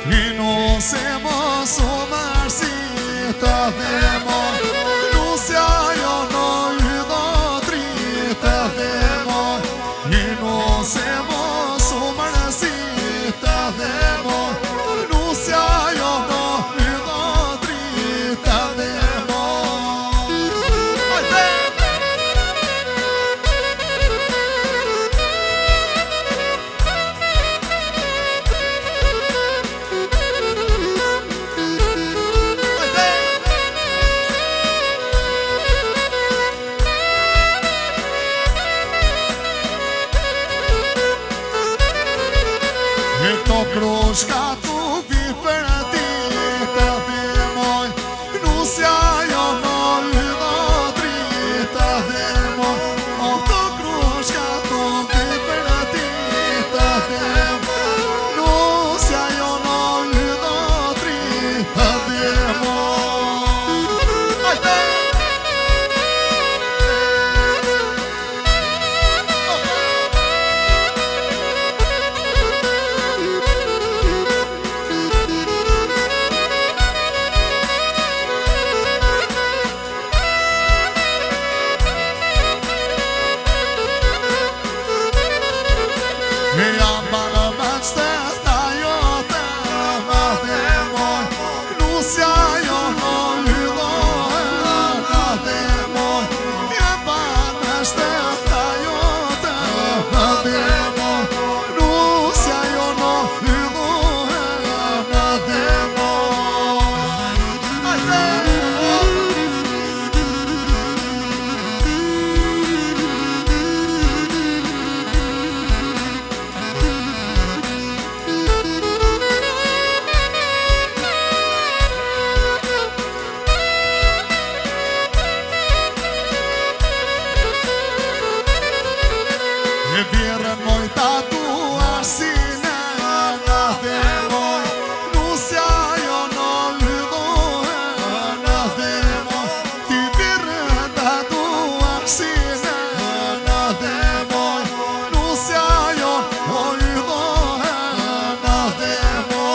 Vino se mos o mërësita dhe moj, Nusja jo në ydha drita dhe moj. Vino se mos o mërësita dhe moj, Nusja jo në ydha drita dhe Këto krushka tu vi për dita dhe moj, Nusja jo në ydha drita dhe moj. O këto krushka tu vi për dita dhe moj, Nusja jo në ydha drita dhe moj. Me jam banë veç të jo të më dhe moj, Nusja jo në ydha dhe moj. Jam banë veç të jo të më dhe moj, Nusja jo në ydha dhe moj. E vjerën moj tatua sine në dhe moj, Nusja jo në ydha dhe moj. Ti vjerën tatua sine në dhe moj, Nusja jo në ydha dhe moj.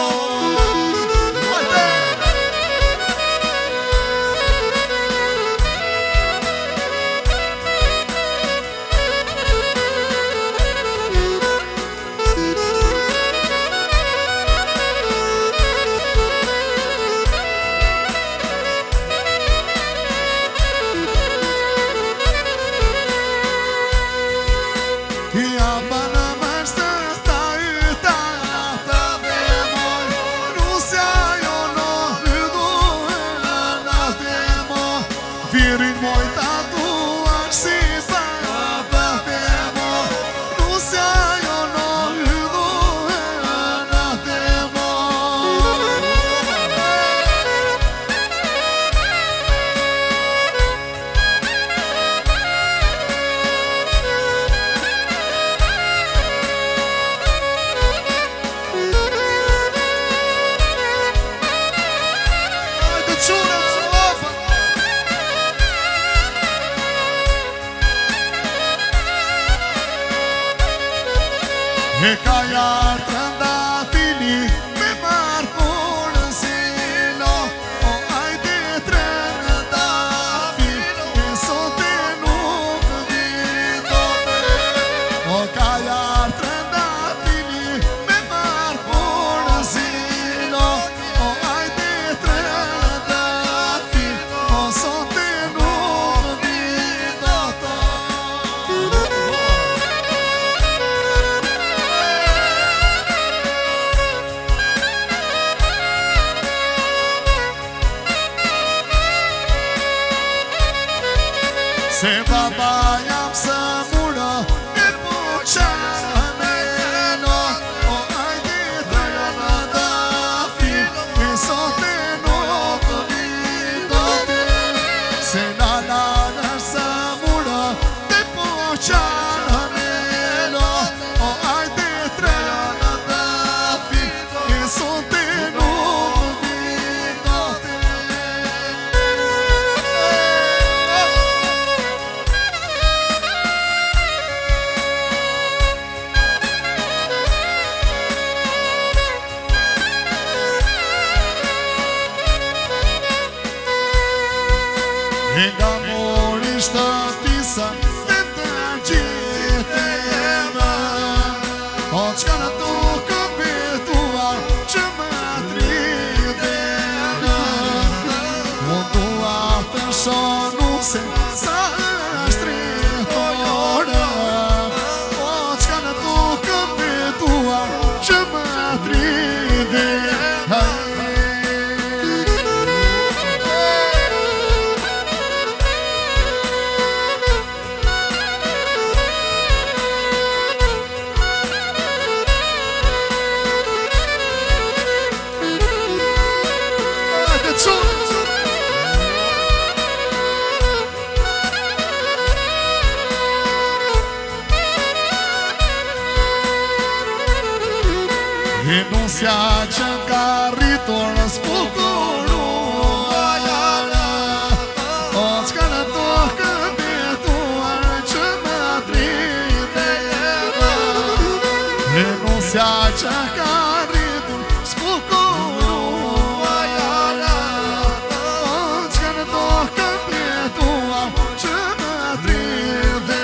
Jam banë veç të yta dhe moj, Nusja jo në ydha dhe moj. Virin moj tatua shqisa dhe moj, Nusja jo në ydha dhe moj. E ka jarë të ndatili me marë punë zilo, o ajde tre në dafil, e sote nuk vidote. O ka jarë të ndatili me marë punë zilo, o ajde tre në dafil, o sote nuk vidote. Se baba jam së mura e po qenë e lo, o ajde të në dafil, e sote nuk vidote. Se nana nësë mura e po qenë e lo, o ajde të në dafil, e sote nuk vidote. nga morisht të pisa dhe të gjithime. O qka në tukë betuar që më tridhime, mundua të shonu se sa është rritore. O qka në tukë betuar që më tridhime. E nusja që ka rritur s'pukurua, o qka në tokë betuar që më tridhime. E nusja që ka rritur s'pukurua, o qka në tokë betuar që më tridhime.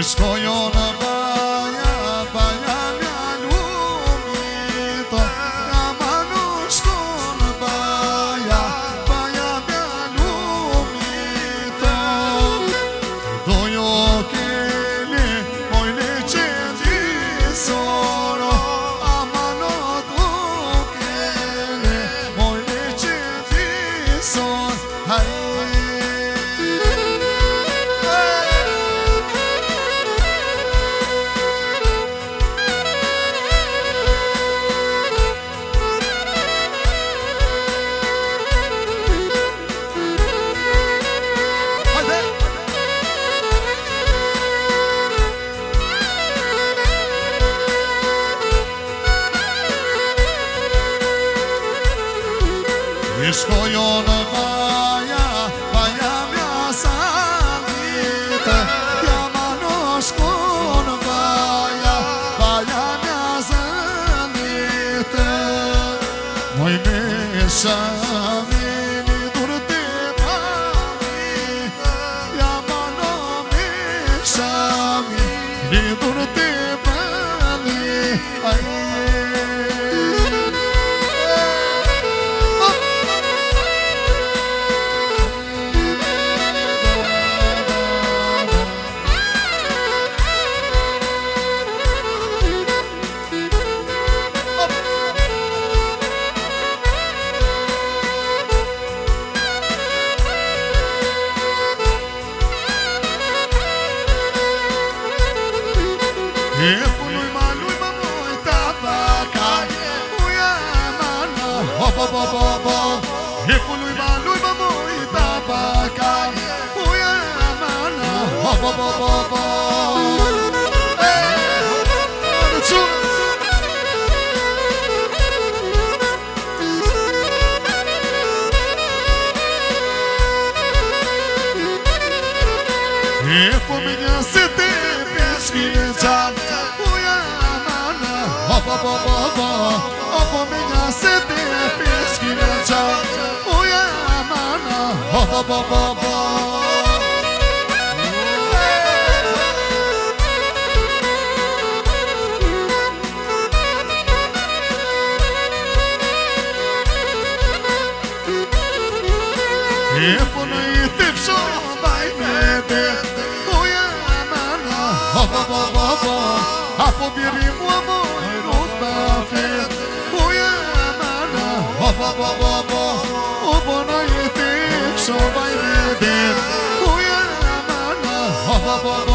Shkojo në baja, baja mja lumito, nga manu shko në baja, baja mja lumito. Dojo kele, mojne qendisoro, amano do kele, mojne qendisoro, haj. Shkojo në baja, baja mja sanite, jama në shko në baja, baja mja sanite. Moj me shami një durte mami, jama në me shami një durte mami. E punuj ma moj tabakaj, uja mana, hop hop hop hop hop. E punuj ma moj tabakaj, uja mana, hop hop hop hop hop. E po me një se te peshkine qanë, uja mana, hop hop hop hop hop. O po me një se te peshkine qanë, uja mana, hop hop hop hop hop. E po në I të pësho baj me bete, uja mana, hop hop hop hop hop. Apo bjeri mua moj nuk të fete, uja mana, hop hop hop hop hop. O po në I të pësho baj me bete, uja mana, hop hop hop hop.